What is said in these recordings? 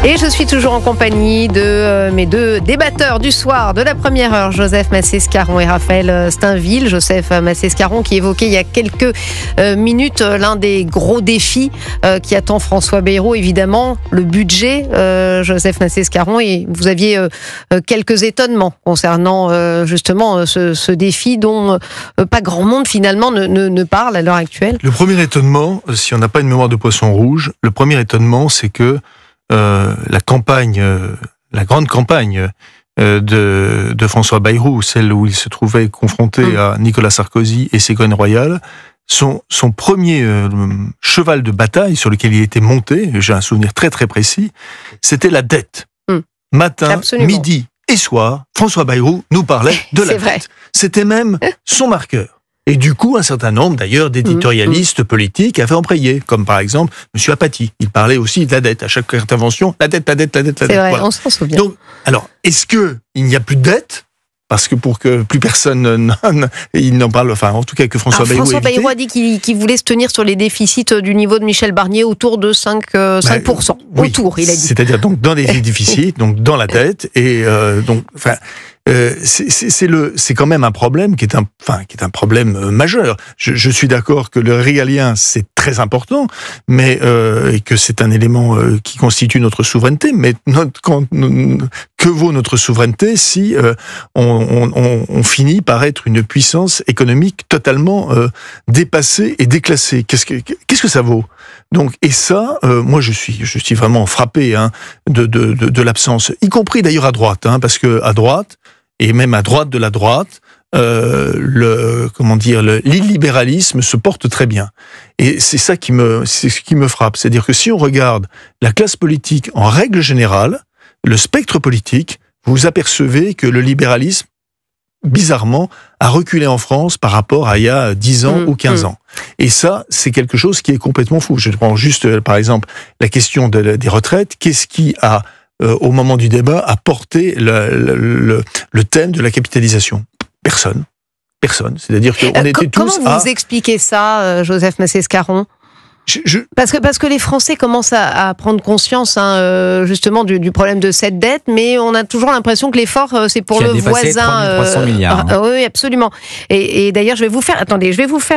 Et je suis toujours en compagnie de mes deux débatteurs du soir de la première heure, Joseph Massé-Scaron et Raphaël Stainville. Joseph Massé-Scaron qui évoquait il y a quelques minutes l'un des gros défis qui attend François Bayrou, évidemment, le budget. Joseph Massé-Scaron, et vous aviez quelques étonnements concernant justement ce défi dont pas grand monde finalement ne parle à l'heure actuelle. Le premier étonnement, si on n'a pas une mémoire de poisson rouge, le premier étonnement, c'est que la grande campagne de François Bayrou, celle où il se trouvait confronté à Nicolas Sarkozy et Ségolène Royal, son premier cheval de bataille sur lequel il était monté, j'ai un souvenir très très précis, c'était la dette. Matin, Absolument. Midi et soir, François Bayrou nous parlait de la dette. C'était même son marqueur. Et du coup, un certain nombre, d'ailleurs, d'éditorialistes politiques avaient emprayé, comme par exemple M. Apathy. Il parlait aussi de la dette. À chaque intervention, la dette. C'est vrai, voilà. on s'en souvient. Donc, alors, est-ce qu'il n'y a plus de dette ? Parce que pour que plus personne il n'en parle, enfin, en tout cas que François Bayrou a dit qu'il voulait se tenir sur les déficits du niveau de Michel Barnier autour de 5%. Oui, autour, il a dit. C'est-à-dire donc dans les déficits, donc dans la dette, et donc, enfin, c'est quand même un problème qui est un problème majeur. Je suis d'accord que le régalien c'est très important, mais et que c'est un élément qui constitue notre souveraineté. Mais que vaut notre souveraineté si on finit par être une puissance économique totalement dépassée et déclassée? Qu'est-ce que ça vaut? Donc, et ça, moi je suis vraiment frappé de l'absence, y compris d'ailleurs à droite, parce que à droite, et même à droite de la droite, l'illibéralisme se porte très bien. Et c'est ça c'est ce qui me frappe. C'est-à-dire que si on regarde la classe politique en règle générale, le spectre politique, vous apercevez que le libéralisme, bizarrement, a reculé en France par rapport à il y a 10 ans ou 15 ans. Et ça, c'est quelque chose qui est complètement fou. Je prends juste, par exemple, la question des retraites. Qu'est-ce qui a au moment du débat, a porté le thème de la capitalisation? Personne. C'est-à-dire qu'on était tous Comment vous expliquez ça, Joseph Massé-Scaron? Parce que les Français commencent à prendre conscience justement du problème de cette dette, mais on a toujours l'impression que l'effort c'est pour le voisin. 300 milliards. Oui, absolument. Et d'ailleurs, je vais vous faire,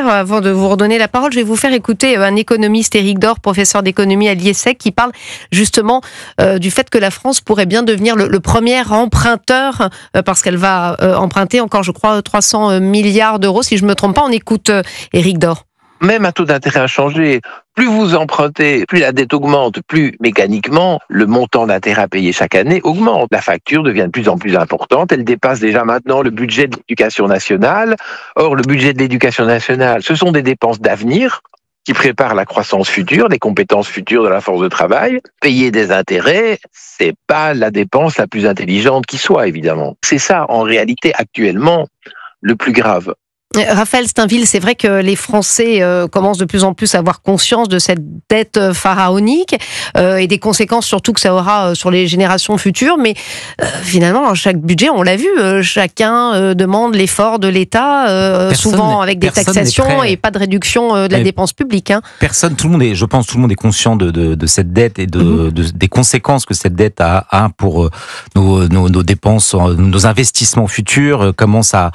avant de vous redonner la parole, je vais vous faire écouter un économiste, Éric Dor, professeur d'économie à l'IESEC, qui parle justement du fait que la France pourrait bien devenir le premier emprunteur, parce qu'elle va emprunter encore, je crois, 300 milliards d'euros, si je me trompe pas. On écoute Éric Dor. Même un taux d'intérêt inchangé, plus vous empruntez, plus la dette augmente, plus mécaniquement le montant d'intérêt à payer chaque année augmente. La facture devient de plus en plus importante, elle dépasse déjà maintenant le budget de l'éducation nationale. Or, le budget de l'éducation nationale, ce sont des dépenses d'avenir qui préparent la croissance future, les compétences futures de la force de travail. Payer des intérêts, c'est pas la dépense la plus intelligente qui soit, évidemment. C'est ça, en réalité, actuellement, le plus grave. Raphaël Stainville, c'est vrai que les Français commencent de plus en plus à avoir conscience de cette dette pharaonique et des conséquences surtout que ça aura sur les générations futures. Mais finalement, dans chaque budget, on l'a vu, chacun demande l'effort de l'État, souvent avec des taxations et pas de réduction de la dépense publique. Je pense tout le monde est conscient de cette dette et des conséquences que cette dette a pour nos dépenses, nos investissements futurs, comment ça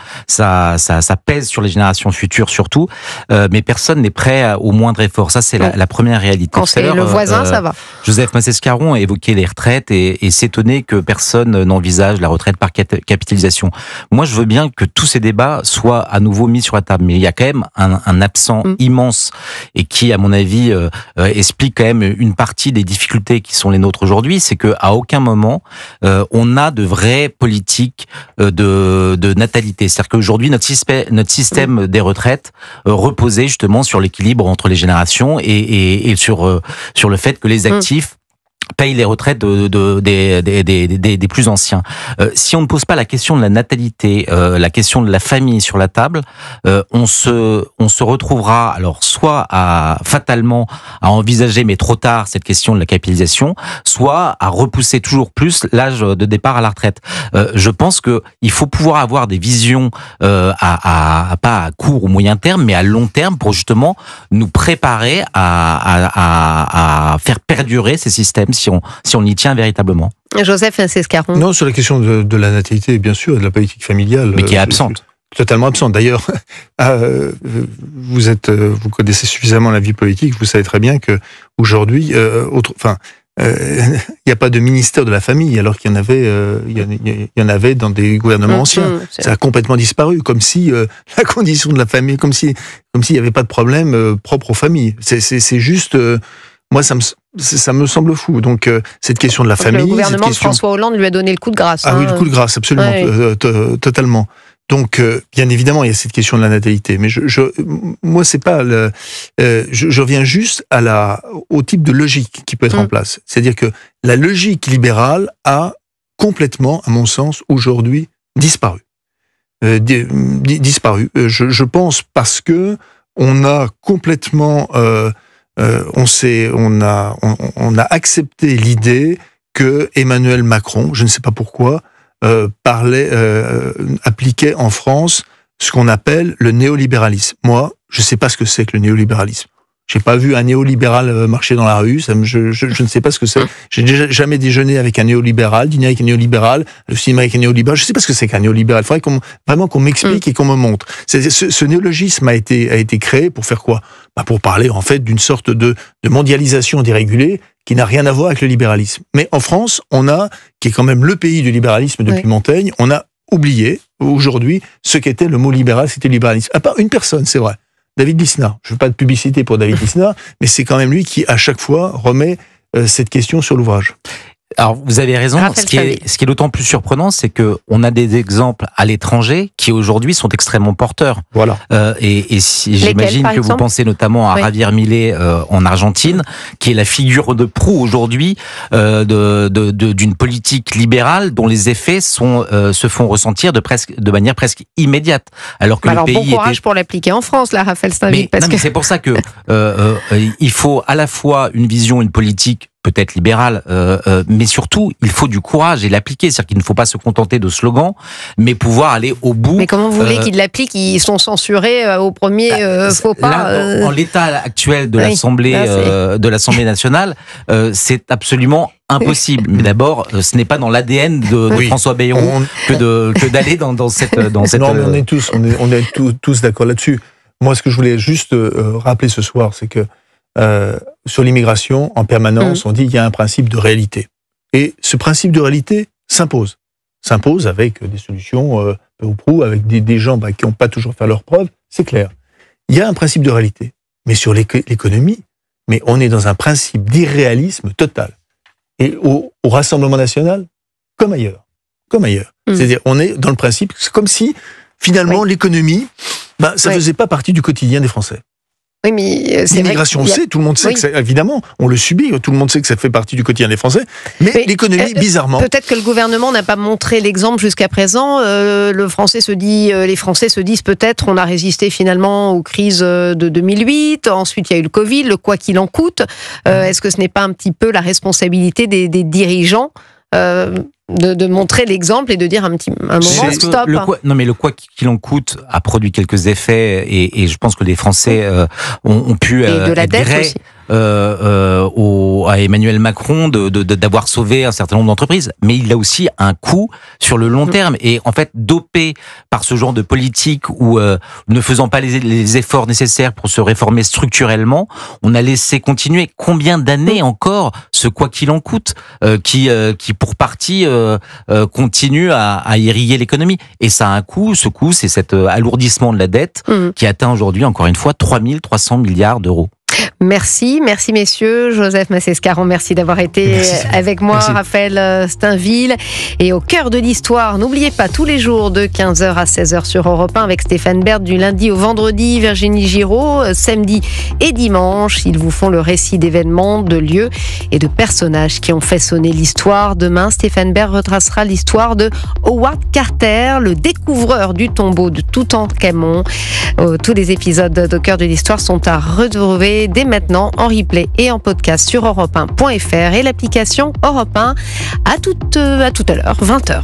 pèse sur les générations futures surtout, mais personne n'est prêt au moindre effort. Ça, c'est la première réalité. Quand c'est le voisin, ça va. Joseph Massé-Scaron a évoqué les retraites et s'étonnait que personne n'envisage la retraite par capitalisation. Moi, je veux bien que tous ces débats soient à nouveau mis sur la table, mais il y a quand même un absent immense et qui, à mon avis, explique quand même une partie des difficultés qui sont les nôtres aujourd'hui, c'est qu'à aucun moment, on a de vraies politiques de natalité. C'est-à-dire qu'aujourd'hui, notre système des retraites reposait justement sur l'équilibre entre les générations et sur le fait que les actifs payent les retraites des plus anciens. Si on ne pose pas la question de la natalité, la question de la famille sur la table, on se retrouvera alors soit fatalement à envisager, mais trop tard, cette question de la capitalisation, soit à repousser toujours plus l'âge de départ à la retraite. Je pense que il faut pouvoir avoir des visions pas à court ou moyen terme, mais à long terme pour justement nous préparer à faire perdurer ces systèmes si on y tient véritablement. Joseph Massescaron. Non, sur la question de la natalité, bien sûr, et de la politique familiale. Mais qui est absente. Totalement absente. D'ailleurs, vous connaissez suffisamment la vie politique, vous savez très bien que aujourd'hui, il n'y a pas de ministère de la famille, alors qu'il y en avait, il y en avait dans des gouvernements anciens. Ça a complètement disparu, comme si la condition de la famille, comme s'il n'y avait pas de problème propre aux familles. C'est juste, moi, ça me semble fou. Donc, cette question de la famille. Le gouvernement de François Hollande lui a donné le coup de grâce. Ah oui, le coup de grâce, absolument, totalement. Donc, bien évidemment, il y a cette question de la natalité, mais moi, c'est pas je reviens juste au type de logique qui peut être en place. C'est-à-dire que la logique libérale a complètement, à mon sens, aujourd'hui, disparu. Je pense parce que on a complètement, on a accepté l'idée que Emmanuel Macron, je ne sais pas pourquoi, appliquait en France ce qu'on appelle le néolibéralisme. Moi, je ne sais pas ce que c'est que le néolibéralisme. J'ai pas vu un néolibéral marcher dans la rue. Je ne sais pas ce que c'est. J'ai jamais déjeuné avec un néolibéral, dîné avec un néolibéral, le cinéma avec un néolibéral. Je ne sais pas ce que c'est qu'un néolibéral. Il faudrait vraiment qu'on m'explique et qu'on me montre. Ce néologisme a été créé pour faire quoi ? Pour parler en fait d'une sorte de mondialisation dérégulée qui n'a rien à voir avec le libéralisme. Mais en France, qui est quand même le pays du libéralisme depuis Montaigne, on a oublié aujourd'hui ce qu'était le mot libéral, c'était le libéralisme. À part une personne, c'est vrai. David Lisnard. Je ne veux pas de publicité pour David Lisnard, mais c'est quand même lui qui, à chaque fois, remet cette question sur l'ouvrage. Alors, vous avez raison. Ce qui est d'autant plus surprenant, c'est que on a des exemples à l'étranger qui aujourd'hui sont extrêmement porteurs. Voilà. Et j'imagine que vous pensez notamment à Javier Milei en Argentine, qui est la figure de proue aujourd'hui d'une politique libérale dont les effets se font ressentir de manière presque immédiate. Alors que le pays bon courage pour l'appliquer en France, là, Raphaël Steinville. Mais c'est pour ça que il faut à la fois une vision, une politique peut-être libéral, mais surtout, il faut du courage et l'appliquer. C'est-à-dire qu'il ne faut pas se contenter de slogans, mais pouvoir aller au bout. Mais comment vous voulez qu'ils l'appliquent ? Ils sont censurés au premier faux pas. Là, en l'état actuel de l'Assemblée nationale, c'est absolument impossible. Mais d'abord, ce n'est pas dans l'ADN de François Bayrou que d'aller dans cette. Non, mais on est tous d'accord là-dessus. Moi, ce que je voulais juste rappeler ce soir, c'est que sur l'immigration, en permanence, on dit qu'il y a un principe de réalité. Et ce principe de réalité s'impose. S'impose avec des solutions peu ou prou, avec des gens qui n'ont pas toujours fait leurs preuves, c'est clair. Il y a un principe de réalité. Mais sur l'économie, mais on est dans un principe d'irréalisme total. Et au Rassemblement national, comme ailleurs. Comme ailleurs. C'est-à-dire, on est dans le principe, c'est comme si, finalement, l'économie, ça faisait pas partie du quotidien des Français. Oui, mais l'immigration, on sait, tout le monde sait que évidemment, on le subit, tout le monde sait que ça fait partie du quotidien des Français, mais l'économie, bizarrement. Peut-être que le gouvernement n'a pas montré l'exemple jusqu'à présent. Les Français se disent peut-être, on a résisté finalement aux crises de 2008, ensuite il y a eu le Covid, le quoi qu'il en coûte. Est-ce que ce n'est pas un petit peu la responsabilité des dirigeants de montrer l'exemple et de dire un moment stop. Mais le quoi qu'il en coûte a produit quelques effets et je pense que les Français ont pu adhérer à Emmanuel Macron d'avoir sauvé un certain nombre d'entreprises. Mais il a aussi un coût sur le long terme. Et en fait, dopé par ce genre de politique ou ne faisant pas les efforts nécessaires pour se réformer structurellement, on a laissé continuer combien d'années encore ce quoi qu'il en coûte qui pour partie continue à irriguer l'économie. Et ça a un coût. Ce coût, c'est cet alourdissement de la dette qui atteint aujourd'hui, encore une fois, 3 300 milliards d'euros. Merci messieurs. Joseph Massescaron, merci d'avoir été avec moi. Merci. Raphaël Steinville. Et au cœur de l'histoire, n'oubliez pas, tous les jours de 15h à 16h sur Europe 1 avec Stéphane Bern du lundi au vendredi, Virginie Giraud, samedi et dimanche. Ils vous font le récit d'événements, de lieux et de personnages qui ont façonné l'histoire. Demain, Stéphane Bern retracera l'histoire de Howard Carter, le découvreur du tombeau de Toutankhamon. Tous les épisodes d'Au cœur de l'histoire sont à retrouver dès maintenant en replay et en podcast sur europe1.fr et l'application Europe 1. À tout à l'heure, 20h.